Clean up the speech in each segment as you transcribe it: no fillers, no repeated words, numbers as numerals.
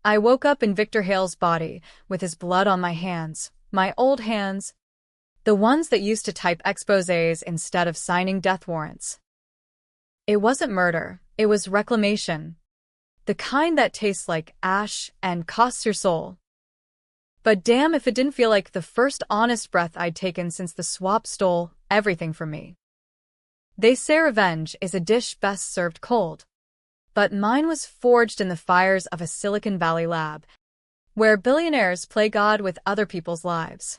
I woke up in Victor Hale's body, with his blood on my hands, my old hands, the ones that used to type exposés instead of signing death warrants. It wasn't murder, it was reclamation. The kind that tastes like ash and costs your soul. But damn if it didn't feel like the first honest breath I'd taken since the swap stole everything from me. They say revenge is a dish best served cold. But mine was forged in the fires of a Silicon Valley lab, where billionaires play God with other people's lives.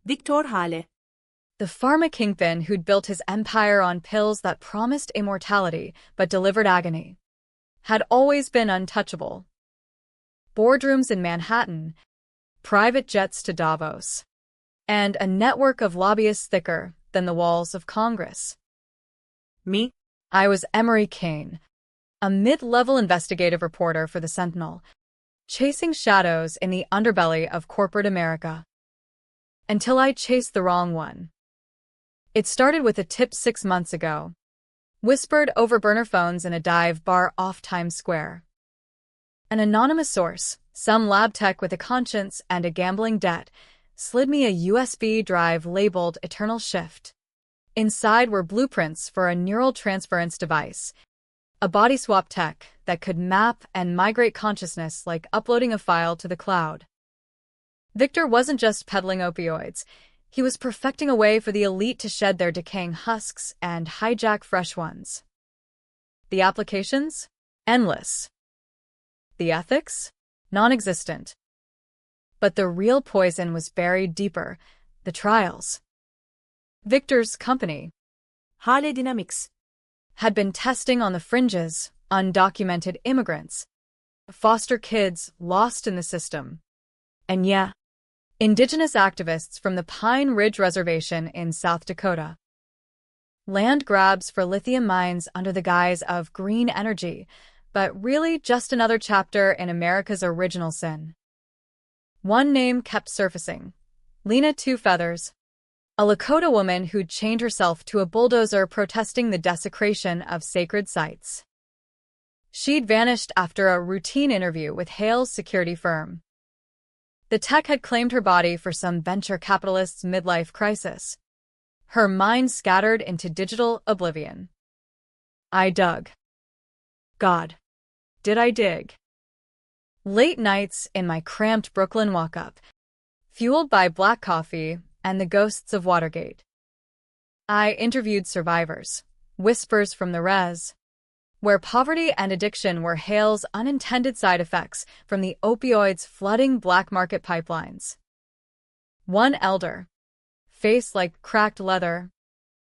Dr. Hale. The pharma kingpin who'd built his empire on pills that promised immortality but delivered agony, had always been untouchable. Boardrooms in Manhattan, private jets to Davos, and a network of lobbyists thicker than the walls of Congress. Me? I was Emery Kane, a mid-level investigative reporter for the Sentinel, chasing shadows in the underbelly of corporate America. Until I chased the wrong one. It started with a tip 6 months ago, whispered over burner phones in a dive bar off Times Square. An anonymous source, some lab tech with a conscience and a gambling debt, slid me a USB drive labeled Eternal Shift. Inside were blueprints for a neural transference device, a body swap tech that could map and migrate consciousness like uploading a file to the cloud. Victor wasn't just peddling opioids. He was perfecting a way for the elite to shed their decaying husks and hijack fresh ones. The applications? Endless. The ethics? Non-existent. But the real poison was buried deeper, the trials. Victor's company, Hale Dynamics, had been testing on the fringes, undocumented immigrants, foster kids lost in the system. And yeah, indigenous activists from the Pine Ridge Reservation in South Dakota. Land grabs for lithium mines under the guise of green energy, but really just another chapter in America's original sin. One name kept surfacing, Lena Two Feathers, a Lakota woman who'd chained herself to a bulldozer protesting the desecration of sacred sites. She'd vanished after a routine interview with Hale's security firm. The tech had claimed her body for some venture capitalist's midlife crisis. Her mind scattered into digital oblivion. I dug. God, did I dig? Late nights in my cramped Brooklyn walk-up, fueled by black coffee and the ghosts of Watergate. I interviewed survivors, whispers from the res, where poverty and addiction were Hale's unintended side effects from the opioids flooding black market pipelines. One elder, face like cracked leather,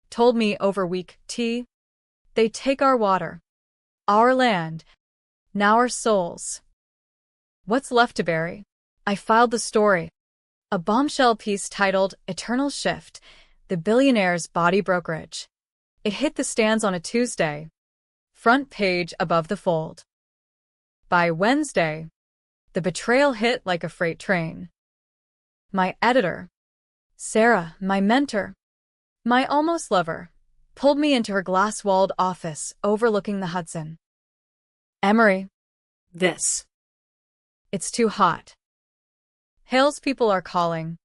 told me over weak tea, they take our water, our land, now our souls. What's left to bury? I filed the story. A bombshell piece titled Eternal Shift, the Billionaire's Body Brokerage. It hit the stands on a Tuesday, front page above the fold. By Wednesday, the betrayal hit like a freight train. My editor, Sarah, my mentor, my almost lover, pulled me into her glass-walled office overlooking the Hudson. Emery, it's too hot. Hale's people are calling,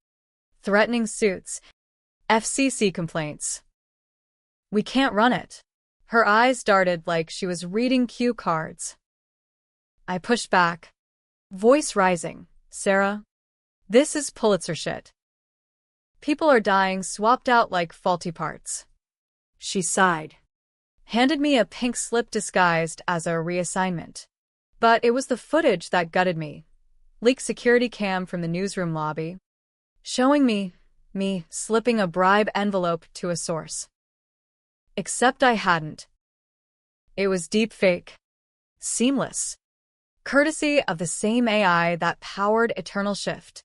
threatening suits, FCC complaints. We can't run it. Her eyes darted like she was reading cue cards. I pushed back, voice rising. Sarah, this is Pulitzer shit. People are dying swapped out like faulty parts. She sighed, handed me a pink slip disguised as a reassignment. But it was the footage that gutted me. Leaked security cam from the newsroom lobby, showing me slipping a bribe envelope to a source. Except I hadn't. It was deep fake. Seamless. Courtesy of the same AI that powered Eternal Shift.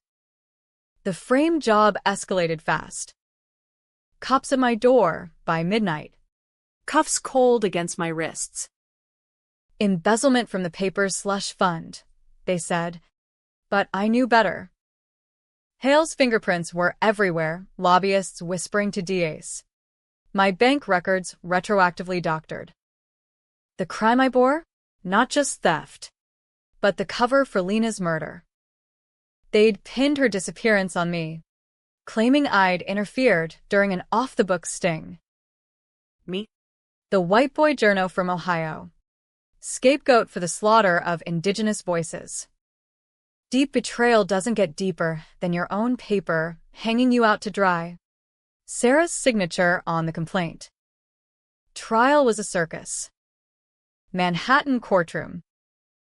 The frame job escalated fast. Cops at my door by midnight. Cuffs cold against my wrists. Embezzlement from the paper's slush fund, they said. But I knew better. Hale's fingerprints were everywhere, lobbyists whispering to DAs. My bank records retroactively doctored. The crime I bore? Not just theft. but the cover for Lena's murder. They'd pinned her disappearance on me, claiming I'd interfered during an off-the-books sting. Me? The white boy journo from Ohio. Scapegoat for the slaughter of indigenous voices. Deep betrayal doesn't get deeper than your own paper hanging you out to dry. Sarah's signature on the complaint. Trial was a circus. Manhattan courtroom.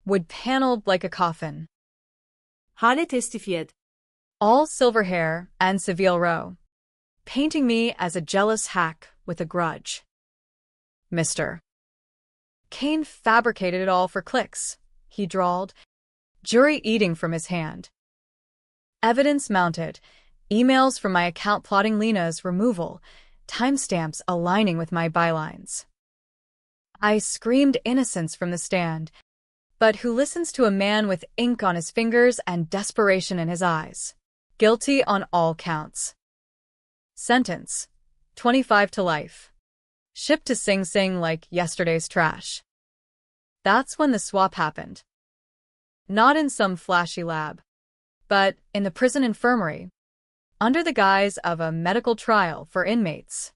Wood paneled like a coffin. Hale testified. All silver hair and Seville Row. Painting me as a jealous hack with a grudge. Mr. Kane fabricated it all for clicks, he drawled, jury eating from his hand. Evidence mounted, emails from my account plotting Lena's removal, timestamps aligning with my bylines. I screamed innocence from the stand, but who listens to a man with ink on his fingers and desperation in his eyes? Guilty on all counts. Sentence: 25 to life. Shipped to Sing Sing like yesterday's trash. That's when the swap happened. Not in some flashy lab, but in the prison infirmary, under the guise of a medical trial for inmates.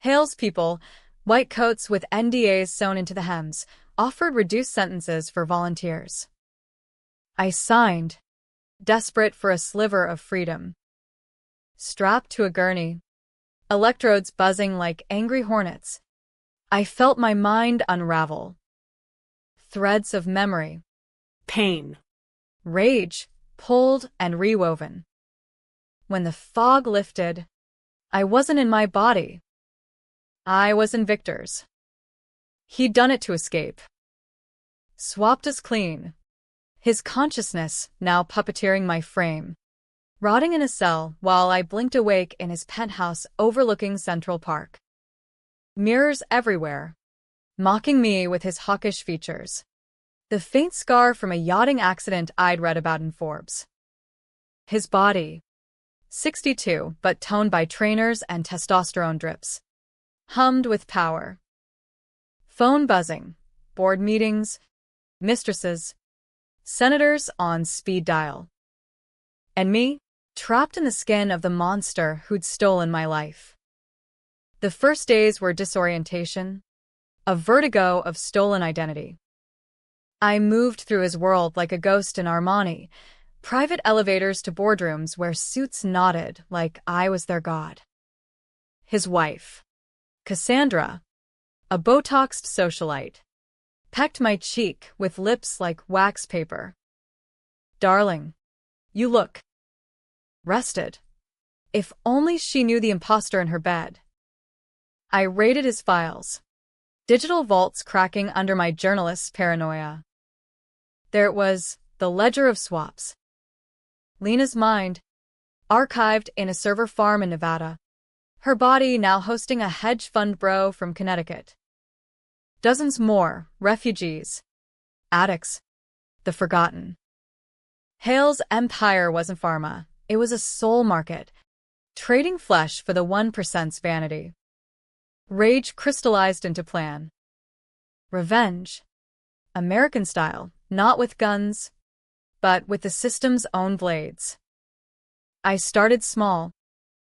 Hale's people, white coats with NDAs sewn into the hems, offered reduced sentences for volunteers. I signed, desperate for a sliver of freedom. Strapped to a gurney, electrodes buzzing like angry hornets, I felt my mind unravel. Threads of memory, Pain. rage, pulled and rewoven. When the fog lifted, I wasn't in my body. I was in Victor's. He'd done it to escape. Swapped us clean. His consciousness now puppeteering my frame, rotting in a cell while I blinked awake in his penthouse overlooking Central Park. Mirrors everywhere, mocking me with his hawkish features. The faint scar from a yachting accident I'd read about in Forbes. His body, 62 but toned by trainers and testosterone drips, hummed with power. Phone buzzing, board meetings, mistresses, senators on speed dial. And me, trapped in the skin of the monster who'd stolen my life. The first days were disorientation, a vertigo of stolen identity. I moved through his world like a ghost in Armani, private elevators to boardrooms where suits nodded like I was their god. His wife, Cassandra, a Botoxed socialite, pecked my cheek with lips like wax paper. Darling, you look rested. If only she knew the imposter in her bed. I raided his files, digital vaults cracking under my journalist's paranoia. There it was, the ledger of swaps. Lena's mind, archived in a server farm in Nevada. Her body now hosting a hedge fund bro from Connecticut. Dozens more, refugees, addicts, the forgotten. Hale's empire wasn't pharma, it was a soul market, trading flesh for the 1%'s vanity. Rage crystallized into plan. Revenge. American style, not with guns, but with the system's own blades. I started small,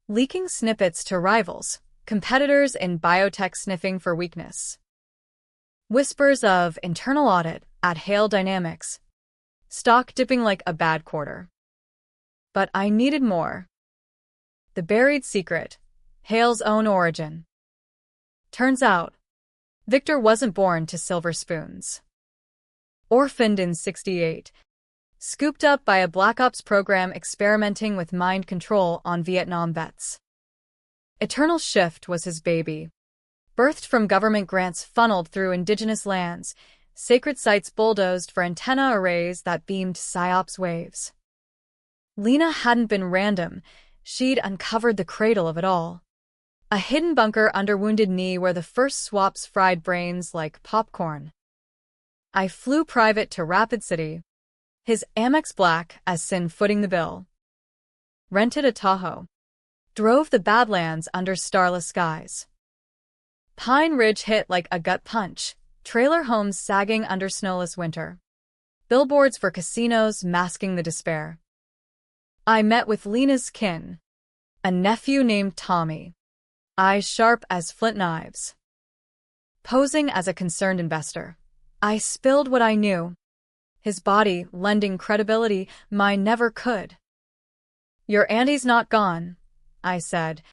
leaking snippets to rivals, competitors in biotech sniffing for weakness. Whispers of internal audit at Hale Dynamics, stock dipping like a bad quarter. But I needed more. The buried secret, Hale's own origin. Turns out, Victor wasn't born to silver spoons. Orphaned in '68, scooped up by a Black Ops program experimenting with mind control on Vietnam vets. Eternal Shift was his baby, birthed from government grants funneled through indigenous lands, sacred sites bulldozed for antenna arrays that beamed PSYOPs waves. Lena hadn't been random, she'd uncovered the cradle of it all. A hidden bunker under Wounded Knee where the first swaps fried brains like popcorn. I flew private to Rapid City, his Amex Black as Sin footing the bill. Rented a Tahoe. Drove the Badlands under starless skies. Pine Ridge hit like a gut punch, trailer homes sagging under snowless winter. billboards for casinos masking the despair. I met with Lena's kin, a nephew named Tommy, eyes sharp as flint knives. Posing as a concerned investor, I spilled what I knew, his body lending credibility mine never could. "Your Andy's not gone," I said,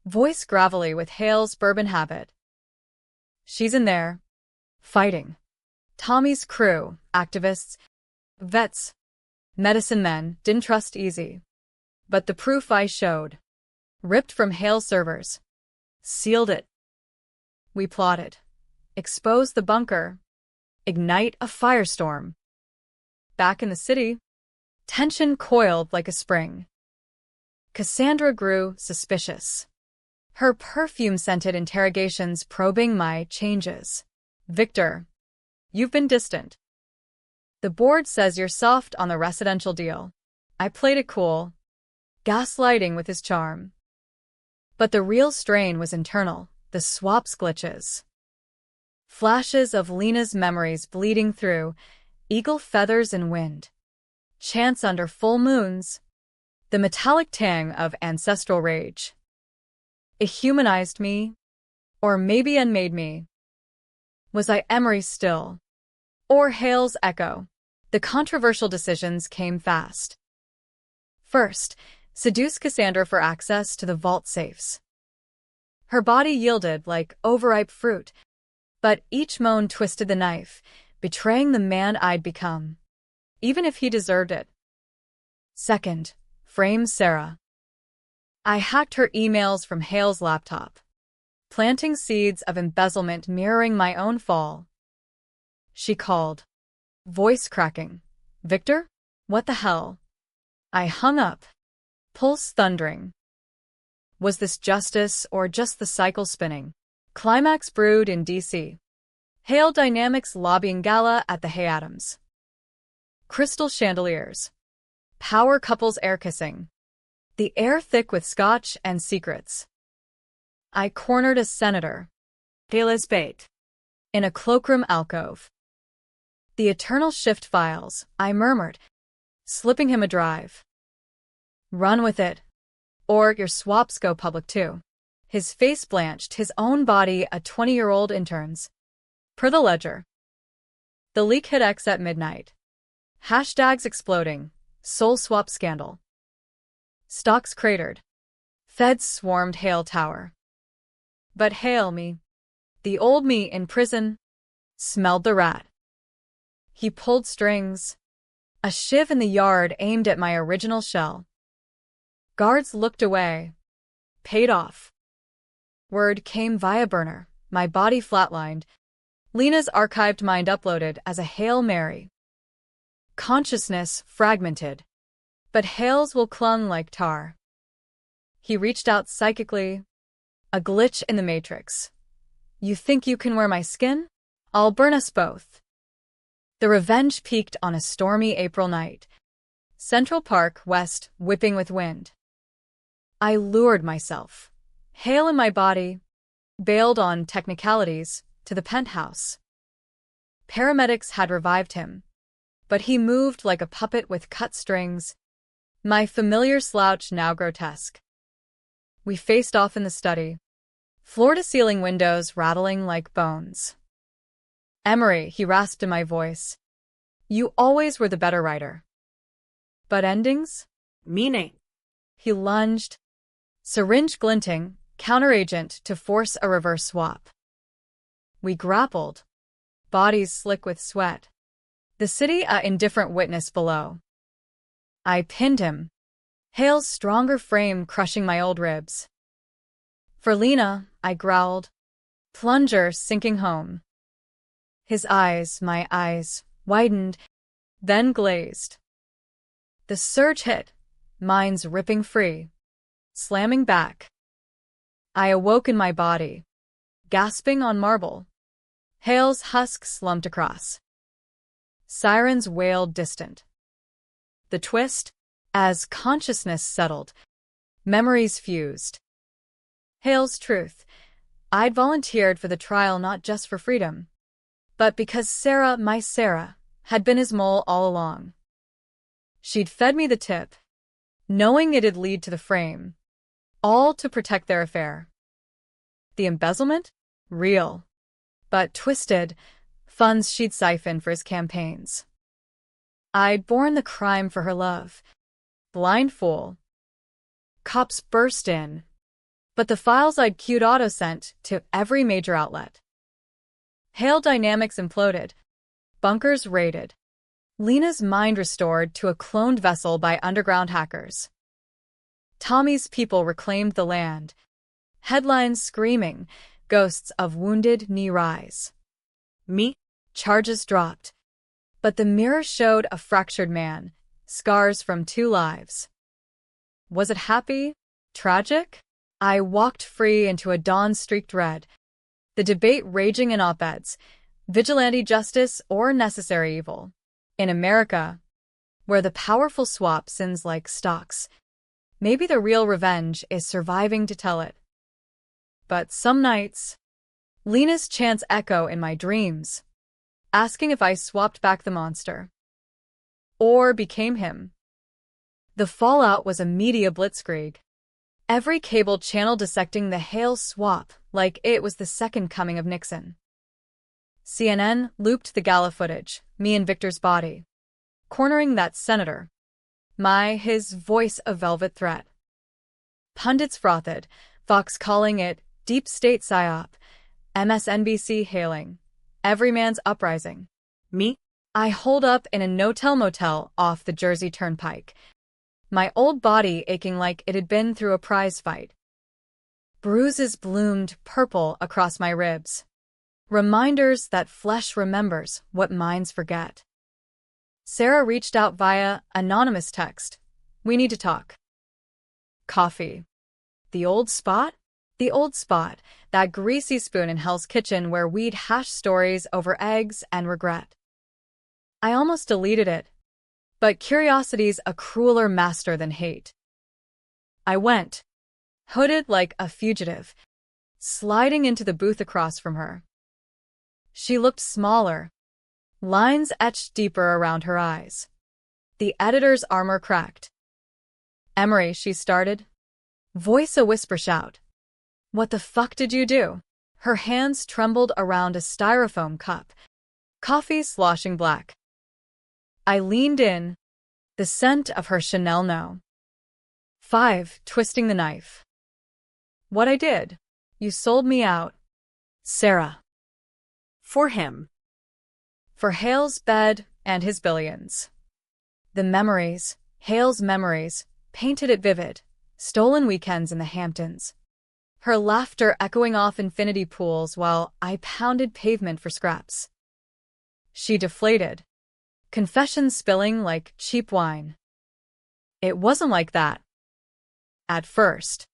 voice gravelly with Hale's bourbon habit. "She's in there, fighting." Tommy's crew, activists, vets, medicine men, didn't trust easy. But the proof I showed, ripped from Hale's servers, sealed it. We plotted, expose the bunker, ignite a firestorm. Back in the city, tension coiled like a spring. Cassandra grew suspicious, her perfume-scented interrogations probing my changes. "Victor, you've been distant. The board says you're soft on the residential deal." I played it cool, gaslighting with his charm. But the real strain was internal, the swaps glitches. Flashes of Lena's memories bleeding through, eagle feathers and wind. Chants under full moons. The metallic tang of ancestral rage. It humanized me, or maybe unmade me. Was I Emery still? Or Hale's echo? The controversial decisions came fast. First, seduce Cassandra for access to the vault safes. Her body yielded like overripe fruit, but each moan twisted the knife, betraying the man I'd become, even if he deserved it. Second, frame Sarah. I hacked her emails from Hale's laptop, planting seeds of embezzlement mirroring my own fall. She called, voice cracking. "Victor? What the hell?" I hung up, pulse thundering. Was this justice or just the cycle spinning? Climax brewed in D.C. Hale Dynamics lobbying gala at the Hale'S. Crystal chandeliers. Power couples air kissing. The air thick with scotch and secrets. I cornered a senator, Hale'S bait. in a cloakroom alcove. "The eternal shift files," I murmured, slipping him a drive. "Run with it, or your swaps go public too." His face blanched, his own body a 20-year-old intern's. Per the ledger. The leak hit X at midnight. Hashtags exploding. Soul swap scandal. Stocks cratered. Feds swarmed Hale Tower. But Hale me, the old me in prison, smelled the rat. He pulled strings. A shiv in the yard aimed at my original shell. Guards looked away. Paid off. Word came via burner, my body flatlined. Lena's archived mind uploaded as a Hail Mary. Consciousness fragmented. But Hale's will clung like tar. He reached out psychically. A glitch in the matrix. "You think you can wear my skin? I'll burn us both." The revenge peaked on a stormy April night. Central Park West whipping with wind. I lured myself, Hale in my body, bailed on technicalities, to the penthouse. Paramedics had revived him, but he moved like a puppet with cut strings, my familiar slouch now grotesque. We faced off in the study, floor-to-ceiling windows rattling like bones. "Emery," he rasped in my voice, "you always were the better writer." "But endings?" Meaning. He lunged, syringe glinting, counteragent to force a reverse swap. We grappled, bodies slick with sweat. The city a indifferent witness below. I pinned him, Hale's stronger frame crushing my old ribs. "For Lena," I growled, plunger sinking home. His eyes, my eyes, widened, then glazed. The surge hit, minds ripping free, slamming back. I awoke in my body, gasping on marble. Hale's husk slumped across. Sirens wailed distant. The twist, as consciousness settled, memories fused. Hale's truth. I'd volunteered for the trial not just for freedom, but because Sarah, my Sarah, had been his mole all along. She'd fed me the tip, knowing it'd lead to the frame, all to protect their affair. The embezzlement? Real. But twisted, funds she'd siphoned for his campaigns. I'd borne the crime for her love. Blind fool. Cops burst in, but the files I'd queued auto-sent to every major outlet. Hale dynamics imploded. Bunkers raided. Lena's mind restored to a cloned vessel by underground hackers. Tommy's people reclaimed the land. Headlines screaming, ghosts of wounded knee rise. Me? Charges dropped. But the mirror showed a fractured man, scars from 2 lives. Was it happy? Tragic? I walked free into a dawn-streaked red. The debate raging in op-eds, vigilante justice or necessary evil. In America, where the powerful swap sins like stocks, maybe the real revenge is surviving to tell it. But some nights, Lena's chants echo in my dreams, asking if I swapped back the monster. Or became him. The fallout was a media blitzkrieg. Every cable channel dissecting the Hale's swap like it was the second coming of Nixon. CNN looped the gala footage, me and Victor's body, cornering that senator. His voice a velvet threat. Pundits frothed, Fox calling it deep state psyop, MSNBC hailing every man's uprising. Me? I holed up in a no-tell motel off the Jersey Turnpike, my old body aching like it had been through a prize fight. Bruises bloomed purple across my ribs. Reminders that flesh remembers what minds forget. Sarah reached out via anonymous text. We need to talk. Coffee. The old spot? The old spot, that greasy spoon in Hell's Kitchen where we'd hash stories over eggs and regret. I almost deleted it, but curiosity's a crueler master than hate. I went, hooded like a fugitive, sliding into the booth across from her. She looked smaller, lines etched deeper around her eyes. The editor's armor cracked. Emery, she started. Voice a whisper shout. What the fuck did you do? Her hands trembled around a styrofoam cup, coffee sloshing black. I leaned in, the scent of her Chanel No. 5, twisting the knife. What I did? You sold me out. Sarah. For him. For Hale's bed and his billions. The memories, Hale's memories, painted it vivid, stolen weekends in the Hamptons. Her laughter echoing off infinity pools while I pounded pavement for scraps. She deflated, confessions spilling like cheap wine. It wasn't like that. At first.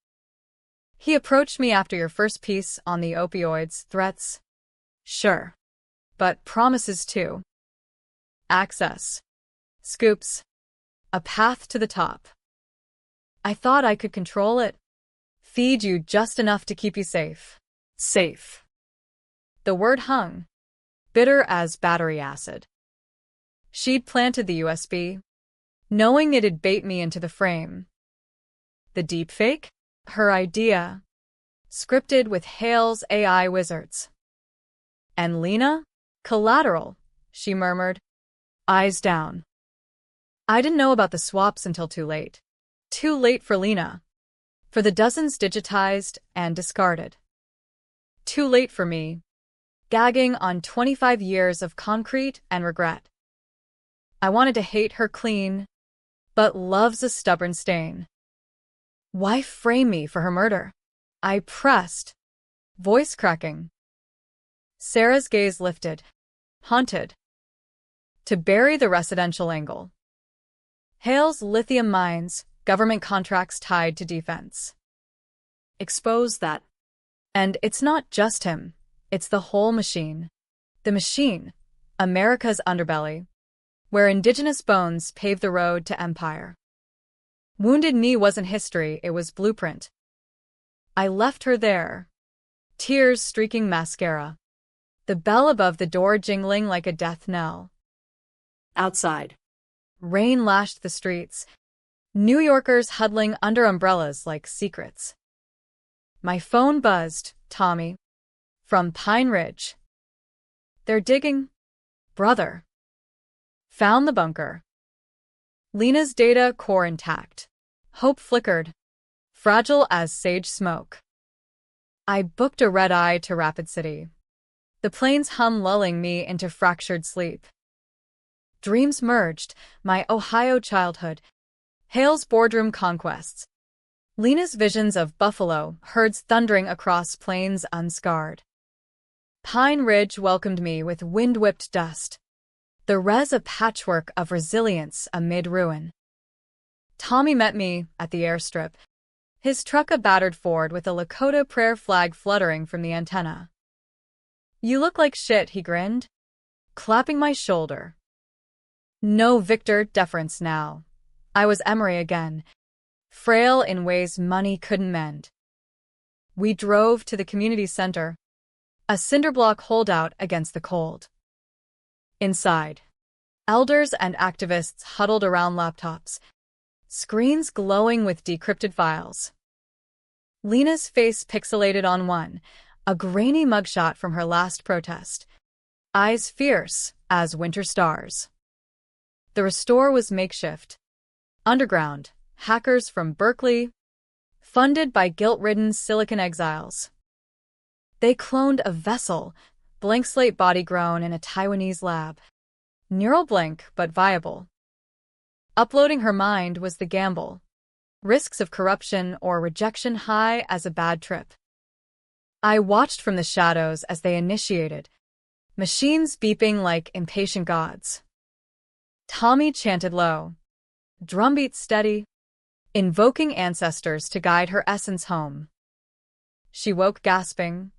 He approached me after your first piece on the opioids, threats. Sure. But promises too. Access. Scoops. A path to the top. I thought I could control it. Feed you just enough to keep you safe. Safe. The word hung, bitter as battery acid. She'd planted the USB, knowing it'd bait me into the frame. The deepfake? Her idea. Scripted with Hale's AI wizards. And Lena? Collateral, she murmured, eyes down. I didn't know about the swaps until too late. Too late for Lena. For the dozens digitized and discarded. Too late for me, gagging on 25 years of concrete and regret. I wanted to hate her clean, but love's a stubborn stain. Why frame me for her murder? I pressed, voice cracking. Sarah's gaze lifted, haunted. To bury the residential angle. Hale's lithium mines, government contracts tied to defense. Expose that. And it's not just him, it's the whole machine. The machine, America's underbelly, where indigenous bones paved the road to empire. Wounded Knee wasn't history, it was blueprint. I left her there, tears streaking mascara, the bell above the door jingling like a death knell. Outside. Rain lashed the streets, New Yorkers huddling under umbrellas like secrets. My phone buzzed, Tommy. From Pine Ridge. They're digging. Brother. Found the bunker. Lena's data core intact. Hope flickered. Fragile as sage smoke. I booked a red-eye to Rapid City. The plane's hum lulling me into fractured sleep. Dreams merged, my Ohio childhood, Hale's boardroom conquests, Lena's visions of buffalo herds thundering across plains unscarred. Pine Ridge welcomed me with wind-whipped dust, the res a patchwork of resilience amid ruin. Tommy met me at the airstrip, his truck a battered Ford with a Lakota prayer flag fluttering from the antenna. You look like shit, he grinned, clapping my shoulder. No Victor deference now. I was Emery again, frail in ways money couldn't mend. We drove to the community center, a cinderblock holdout against the cold. Inside, elders and activists huddled around laptops, screens glowing with decrypted files. Lena's face pixelated on one, a grainy mugshot from her last protest, eyes fierce as winter stars. The restore was makeshift. Underground, hackers from Berkeley, funded by guilt-ridden Silicon exiles. They cloned a vessel, blank slate body grown in a Taiwanese lab. Neural blank, but viable. Uploading her mind was the gamble. Risks of corruption or rejection high as a bad trip. I watched from the shadows as they initiated, machines beeping like impatient gods. Tommy chanted low, drumbeat steady, invoking ancestors to guide her essence home. She woke gasping,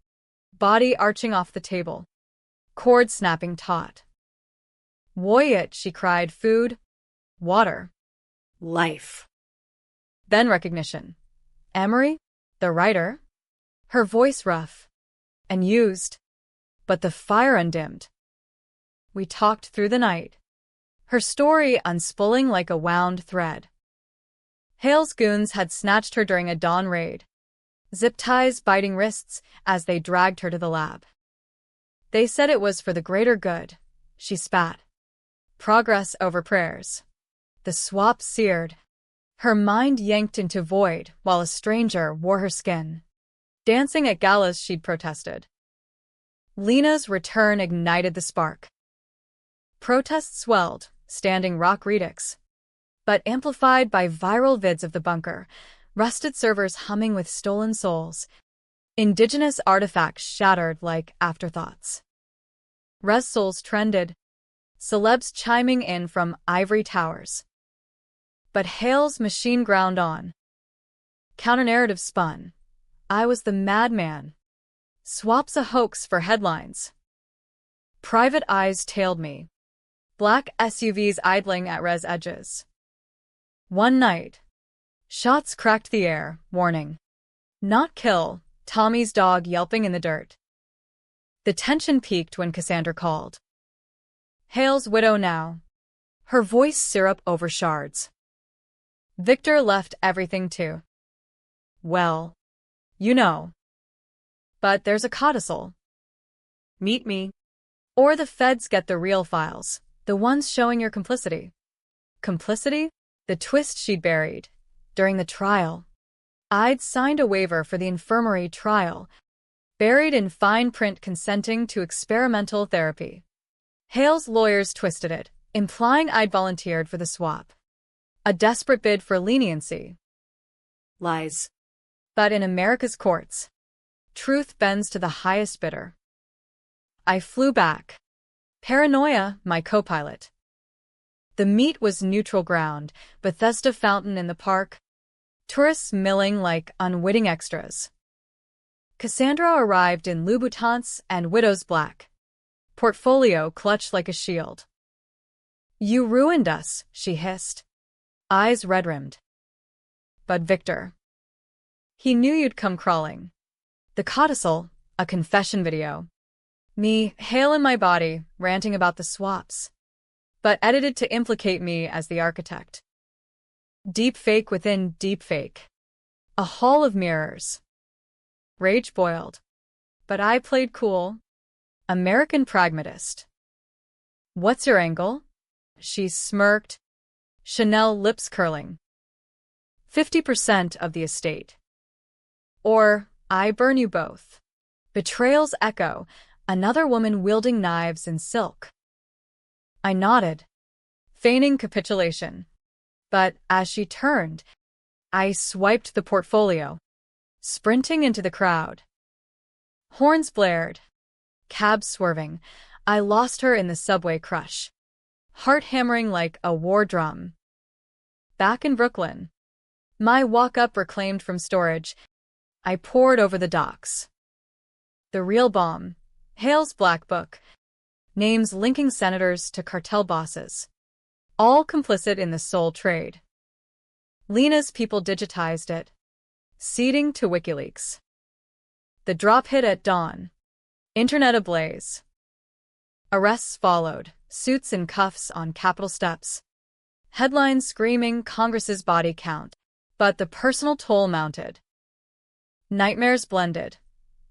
body arching off the table, cord snapping taut. Woyit, she cried, food, water, Life. then recognition. Emery, the writer? Her voice rough and used, but the fire undimmed. We talked through the night, her story unspooling like a wound thread. Hale's goons had snatched her during a dawn raid, zip ties biting wrists as they dragged her to the lab. They said it was for the greater good, she spat. Progress over prayers. The swap seared, her mind yanked into void while a stranger wore her skin, dancing at galas she'd protested. Lena's return ignited the spark. Protests swelled, standing rock redux, but amplified by viral vids of the bunker, rusted servers humming with stolen souls, indigenous artifacts shattered like afterthoughts. Res souls trended, celebs chiming in from ivory towers. But Hale's machine ground on. Counter-narrative spun. I was the madman. Swaps a hoax for headlines. Private eyes tailed me. Black SUVs idling at res edges. One night, shots cracked the air, warning. Not kill, Tommy's dog yelping in the dirt. The tension peaked when Cassandra called. Hale's widow now. Her voice syrup over shards. Victor left everything too. Well, you know. But there's a codicil. Meet me. Or the feds get the real files, the ones showing your complicity. Complicity? The twist she'd buried. During the trial. I'd signed a waiver for the infirmary trial, buried in fine print consenting to experimental therapy. Hale's lawyers twisted it, implying I'd volunteered for the swap. A desperate bid for leniency. Lies. But in America's courts, truth bends to the highest bidder. I flew back. Paranoia, my co-pilot. The meet was neutral ground, Bethesda fountain in the park, tourists milling like unwitting extras. Cassandra arrived in Louboutins and widow's black, portfolio clutched like a shield. You ruined us, she hissed, eyes red-rimmed. But Victor. He knew you'd come crawling. The codicil, a confession video. Me, Hale in my body, ranting about the swaps. but edited to implicate me as the architect. Deepfake within deepfake. A hall of mirrors. Rage boiled. But I played cool. American pragmatist. What's your angle? She smirked, Chanel lips curling. 50% of the estate. Or, I burn you both. Betrayal's echo, another woman wielding knives in silk. I nodded, feigning capitulation. But as she turned, I swiped the portfolio, sprinting into the crowd. Horns blared, cabs swerving. I lost her in the subway crush, heart hammering like a war drum. Back in Brooklyn, my walk-up reclaimed from storage, I pored over the docs. The real bomb, Hale's Black Book, names linking senators to cartel bosses, all complicit in the soul trade. Lena's people digitized it, ceding to WikiLeaks. The drop hit at dawn, internet ablaze. Arrests followed, suits and cuffs on Capitol steps. Headlines screaming Congress's body count, but the personal toll mounted. Nightmares blended.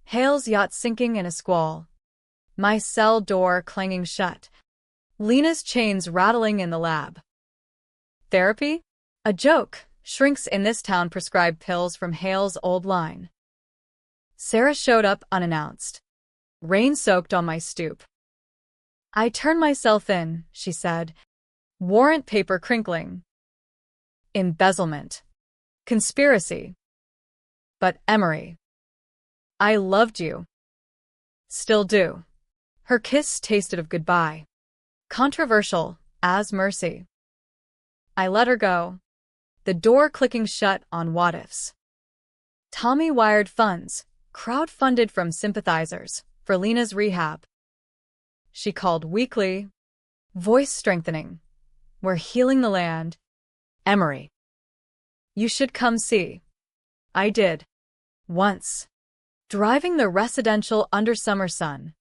Hale's yacht sinking in a squall. My cell door clanging shut. Lena's chains rattling in the lab. Therapy? A joke. Shrinks in this town prescribed pills from Hale's old line. Sarah showed up unannounced. Rain soaked on my stoop. I turned myself in, she said. Warrant paper crinkling. Embezzlement. Conspiracy. But Emery. I loved you. Still do. Her kiss tasted of goodbye. Controversial, as mercy. I let her go. The door clicking shut on what-ifs. Tommy wired funds, crowd-funded from sympathizers, for Lena's rehab. She called weekly, voice strengthening. We're healing the land. Emery. You should come see. I did. Once. Driving the residential under summer sun.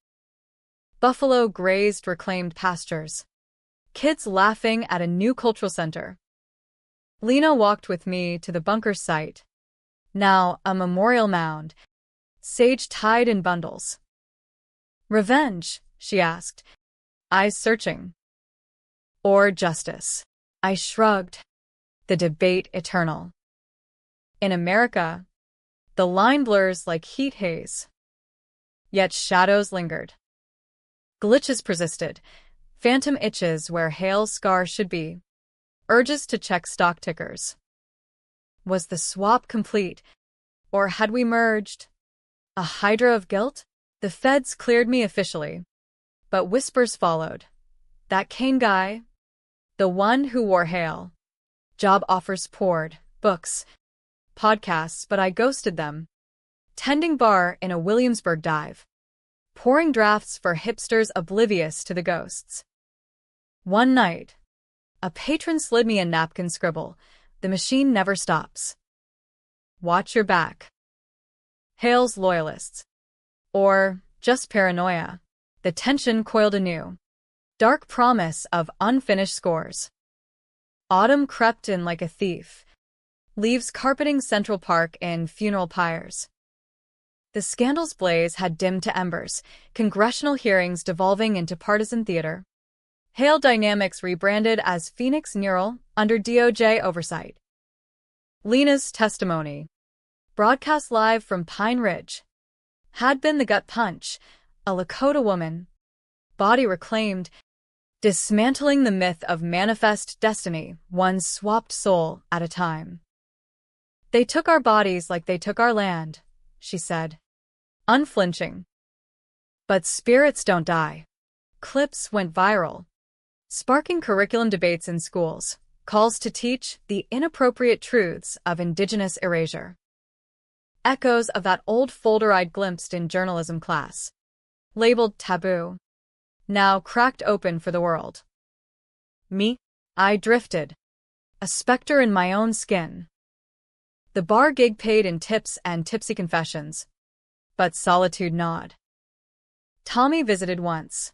Buffalo grazed reclaimed pastures. Kids laughing at a new cultural center. Lena walked with me to the bunker site. Now a memorial mound. Sage tied in bundles. Revenge, she asked, eyes searching. Or justice. I shrugged. The debate eternal. In America, the line blurs like heat haze. Yet shadows lingered. Glitches persisted, phantom itches where Hale's scar should be, urges to check stock tickers. Was the swap complete, or had we merged? A hydra of guilt? The feds cleared me officially, but whispers followed. That Kane guy, the one who wore Hale. Job offers poured, books, podcasts, but I ghosted them. Tending bar in a Williamsburg dive. Pouring drafts for hipsters oblivious to the ghosts. One night, a patron slid me a napkin scribble. The machine never stops. Watch your back. Hale's loyalists. Or just paranoia. The tension coiled anew. Dark promise of unfinished scores. Autumn crept in like a thief. Leaves carpeting Central Park in funeral pyres. The scandal's blaze had dimmed to embers, congressional hearings devolving into partisan theater. Hale Dynamics rebranded as Phoenix Neural under DOJ oversight. Lena's testimony, broadcast live from Pine Ridge, had been the gut punch, a Lakota woman, body reclaimed, dismantling the myth of manifest destiny, one swapped soul at a time. They took our bodies like they took our land, she said, unflinching. But spirits don't die. Clips went viral, sparking curriculum debates in schools, calls to teach the inappropriate truths of Indigenous erasure. Echoes of that old folder I'd glimpsed in journalism class, labeled taboo, now cracked open for the world. Me? I drifted, a specter in my own skin. The bar gig paid in tips and tipsy confessions, but solitude gnawed. Tommy visited once.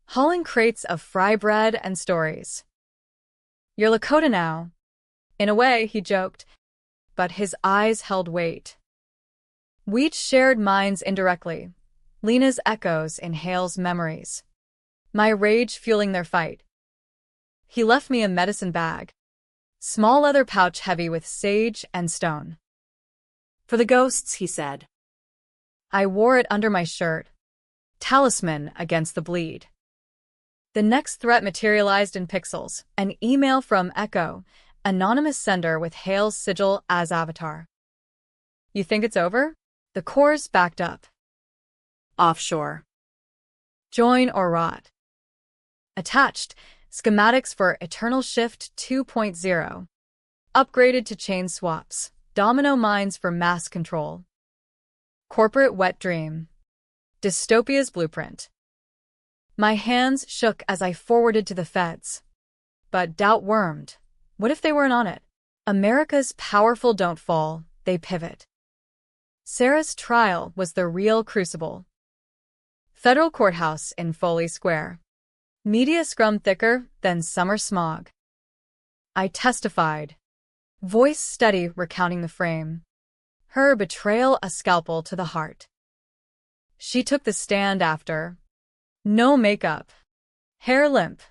hauling crates of fry bread and stories. "You're Lakota now." In a way, he joked, but his eyes held weight. We'd shared minds indirectly, Lena's echoes in Hale's memories, my rage fueling their fight. He left me a medicine bag, small leather pouch heavy with sage and stone. For the ghosts, he said. I wore it under my shirt, talisman against the bleed. The next threat materialized in pixels, an email from Echo, anonymous sender with Hale's sigil as avatar. "You think it's over?" The cores backed up. Offshore. "Join or rot." Attached, schematics for Eternal Shift 2.0. Upgraded to chain swaps, domino mines for mass control. Corporate wet dream. Dystopia's blueprint. My hands shook as I forwarded to the feds. But doubt wormed. What if they weren't on it? America's powerful don't fall, they pivot. Sarah's trial was the real crucible. Federal courthouse in Foley Square. Media scrum thicker than summer smog. I testified, voice steady recounting the frame. Her betrayal a scalpel to the heart. She took the stand after. No makeup. Hair limp.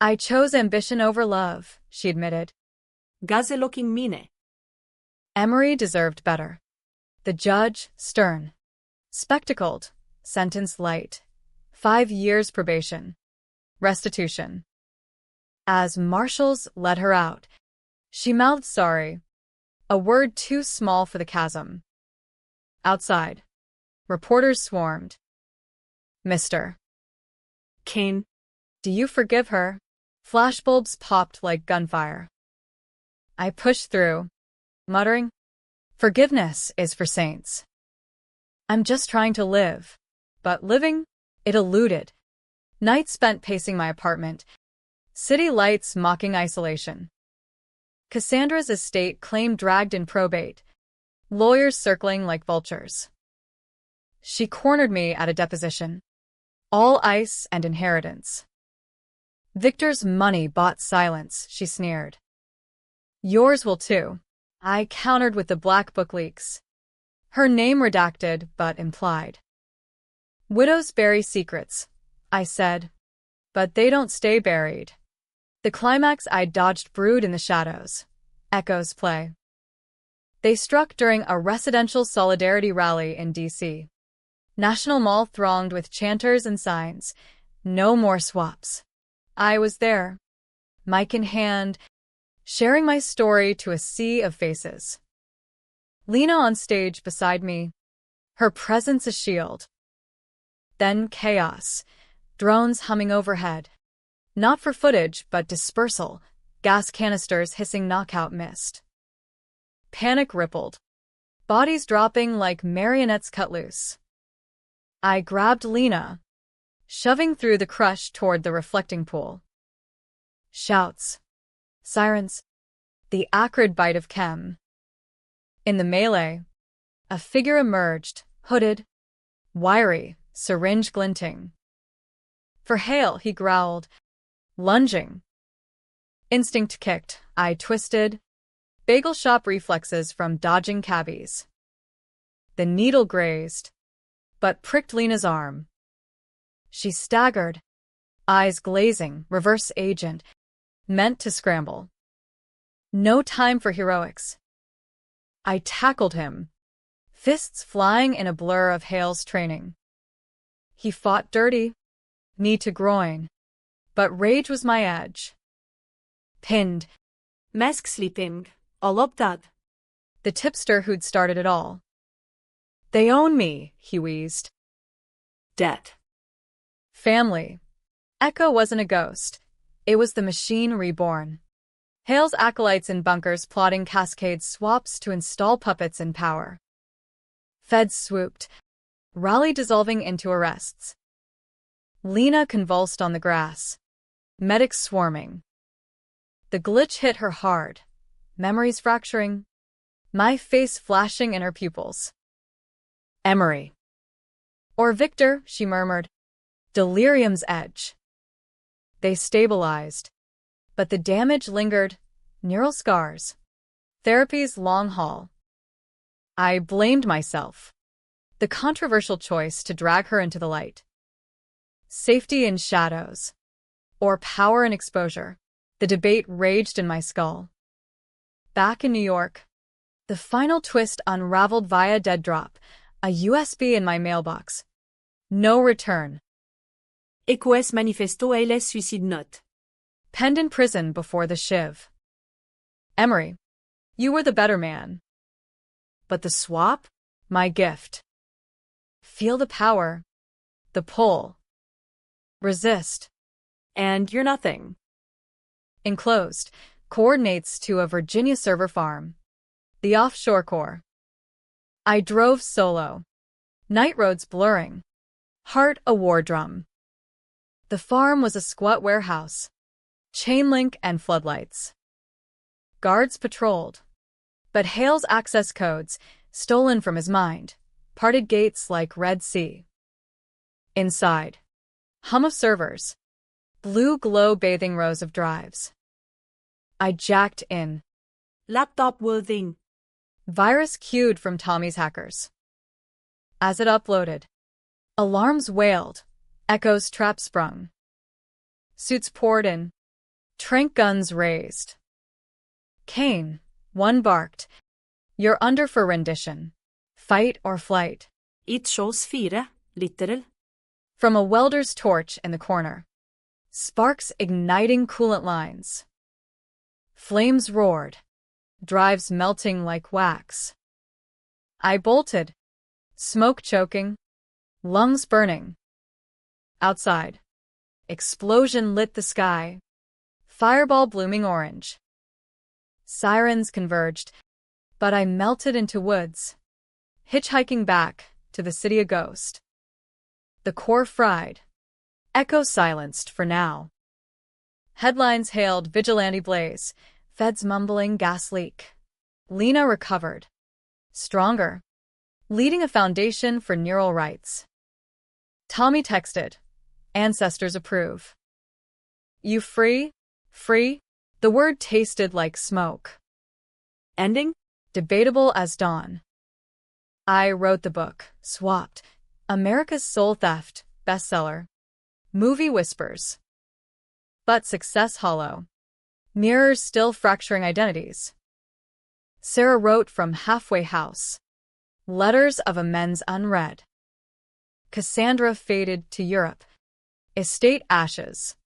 "I chose ambition over love," she admitted. Gaze looking mine. Emery deserved better. The judge, stern. Spectacled. Sentence light. 5 years probation. Restitution. As marshals led her out, she mouthed sorry, a word too small for the chasm. Outside, reporters swarmed. "Mr. Kane. Do you forgive her?" Flashbulbs popped like gunfire. I pushed through, muttering, "Forgiveness is for saints. I'm just trying to live." But living, it eluded. Nights spent pacing my apartment, city lights mocking isolation. Cassandra's estate claim dragged in probate, lawyers circling like vultures. She cornered me at a deposition. All ice and inheritance. "Victor's money bought silence," she sneered. "Yours will too," I countered with the black book leaks. Her name redacted but implied. "Widows bury secrets," I said. "But they don't stay buried." The climax I dodged brewed in the shadows. Echoes play. They struck during a residential solidarity rally in D.C. National Mall thronged with chanters and signs. No more swaps. I was there, mic in hand, sharing my story to a sea of faces. Lena on stage beside me, her presence a shield. Then chaos, drones humming overhead. Not for footage, but dispersal, gas canisters hissing knockout mist. Panic rippled, bodies dropping like marionettes cut loose. I grabbed Lena, shoving through the crush toward the reflecting pool. Shouts, sirens, the acrid bite of chem. In the melee, a figure emerged, hooded, wiry, syringe glinting. "For Hale," he growled, lunging. Instinct kicked, I twisted, bagel shop reflexes from dodging cabbies. The needle grazed, but pricked Lena's arm. She staggered, eyes glazing, reverse agent, meant to scramble. No time for heroics. I tackled him, fists flying in a blur of Hale's training. He fought dirty, knee to groin, but rage was my edge. Pinned. Mask sleeping. All up that. The tipster who'd started it all. "They own me," he wheezed. Debt. Family. Echo wasn't a ghost. It was the machine reborn. Hale's acolytes in bunkers plotting cascade swaps to install puppets in power. Feds swooped, rally dissolving into arrests. Lena convulsed on the grass, medics swarming. The glitch hit her hard, memories fracturing, my face flashing in her pupils. "Emery." "Or Victor," she murmured. delirium's edge. They stabilized, but the damage lingered, neural scars. Therapy's long haul. I blamed myself. The controversial choice to drag her into the light. Safety in shadows, or power in exposure. The debate raged in my skull. Back in New York, the final twist unraveled via dead drop, a USB in my mailbox. No return. EQS manifesto Hale'S suicide note. Penned in prison before the shiv. Emery, you were the better man. But the swap? My gift. Feel the power. The pull. Resist. And you're nothing. Enclosed. Coordinates to a Virginia server farm. The offshore core. I drove solo. Night roads blurring. Heart a war drum. The farm was a squat warehouse. Chain link and floodlights. Guards patrolled. But Hale's access codes, stolen from his mind, parted gates like Red Sea. Inside. Hum of servers. Blue glow bathing rows of drives. I jacked in. Laptop worthing. Virus queued from Tommy's hackers. As it uploaded, alarms wailed, echoes trap sprung. Suits poured in, trank guns raised. Kane, one barked, "You're under for rendition. Fight or flight." It shows 4, literal. From a welder's torch in the corner. Sparks igniting coolant lines. Flames roared, drives melting like wax. I bolted, smoke choking, lungs burning. Outside, explosion lit the sky, fireball blooming orange. Sirens converged, but I melted into woods, hitchhiking back to the city a ghost. The core fried, echo silenced for now. Headlines hailed vigilante blaze, feds mumbling gas leak. Lena recovered, stronger, leading a foundation for neural rights. Tommy texted, "Ancestors approve." "You free? Free?" The word tasted like smoke. Ending? Debatable as dawn. I wrote the book, Swapped, America's Soul Theft, bestseller. Movie whispers. But success hollow. Mirrors still fracturing identities. Sarah wrote from halfway house. Letters of amends unread. Cassandra faded to Europe. Estate ashes.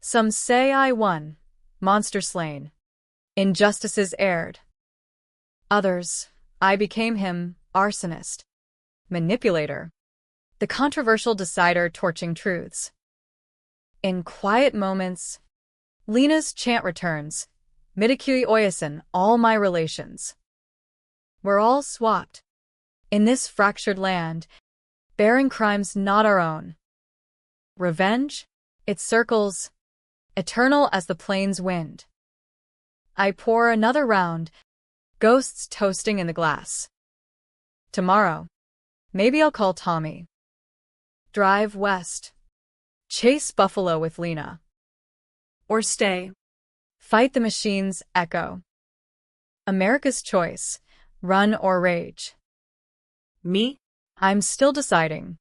Some say I won. Monster slain. Injustices aired. Others, I became him, arsonist. Manipulator. The controversial decider torching truths. In quiet moments, Lena's chant returns. Midikui Oyasin, all my relations. We're all swapped. In this fractured land, bearing crimes not our own. Revenge? It circles, eternal as the plains wind. I pour another round, ghosts toasting in the glass. Tomorrow, maybe I'll call Tommy. Drive west. Chase buffalo with Lena. Or stay. Fight the machines, echo. America's choice, run or rage. Me? I'm still deciding.